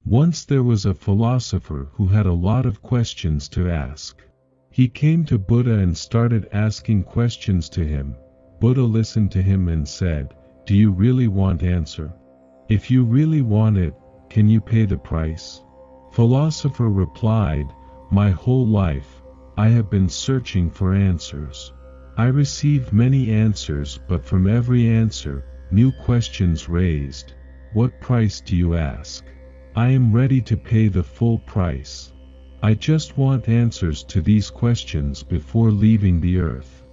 Once there was a philosopher who had a lot of questions to ask. He came to Buddha and started asking questions to him. Buddha listened to him and said, "Do you really want answer? If you really want it, can you pay the price?" Philosopher replied, "My whole life, I have been searching for answers. I received many answers, but from every answer, new questions raised. What price do you ask? I am ready to pay the full price. I just want answers to these questions before leaving the earth."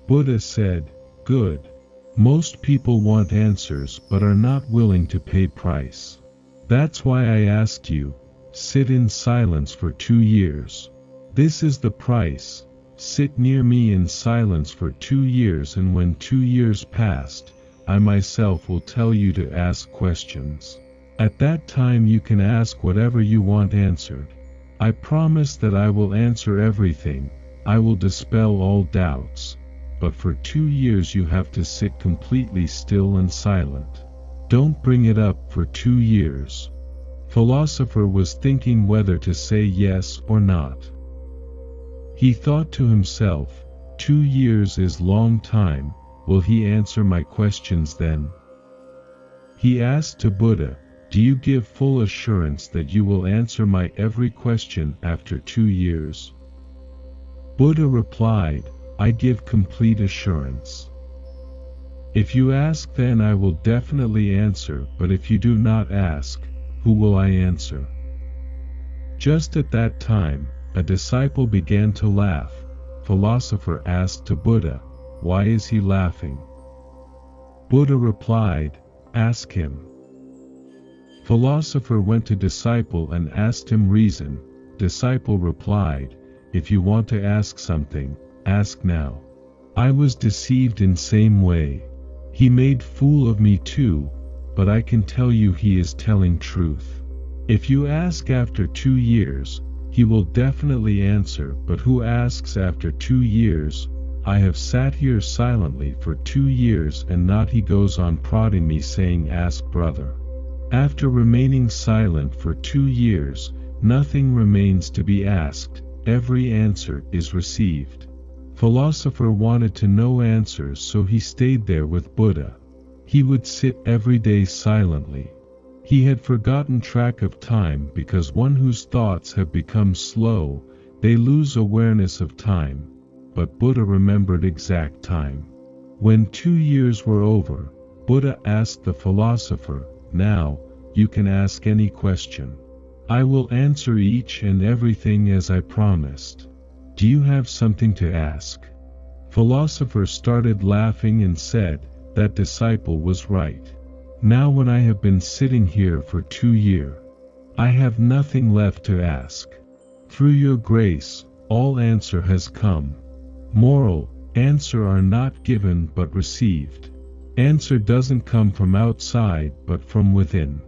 Buddha said, "Good. Most people want answers but are not willing to pay price. That's why I asked you, sit in silence for 2 years. This is the price. Sit near me in silence for 2 years, and when 2 years passed, I myself will tell you to ask questions. At that time you can ask whatever you want answered. I promise that I will answer everything, I will dispel all doubts. But for 2 years you have to sit completely still and silent. Don't bring it up for 2 years." Philosopher was thinking whether to say yes or not. He thought to himself, 2 years is long time, will he answer my questions then? He asked to Buddha, "Do you give full assurance that you will answer my every question after 2 years?" Buddha replied, "I give complete assurance. If you ask, then I will definitely answer, but if you do not ask, who will I answer?" Just at that time, a disciple began to laugh. Philosopher asked to Buddha, "Why is he laughing?" Buddha replied, "Ask him." Philosopher went to disciple and asked him reason. Disciple replied, "If you want to ask something, ask now. I was deceived in same way. He made fool of me too, but I can tell you he is telling truth. If you ask after 2 years, he will definitely answer, but who asks after 2 years? I have sat here silently for 2 years and not." He goes on prodding me saying, "Ask brother." After remaining silent for 2 years, nothing remains to be asked, every answer is received. Philosopher wanted to know answers, so he stayed there with Buddha. He would sit every day silently. He had forgotten track of time because one whose thoughts have become slow, they lose awareness of time. But Buddha remembered exact time. When 2 years were over, Buddha asked the philosopher, "Now, you can ask any question. I will answer each and everything as I promised. Do you have something to ask?" Philosopher started laughing and said, "That disciple was right. Now when I have been sitting here for 2 years, I have nothing left to ask. Through your grace, all answer has come." Moral: answer are not given but received. Answer doesn't come from outside but from within.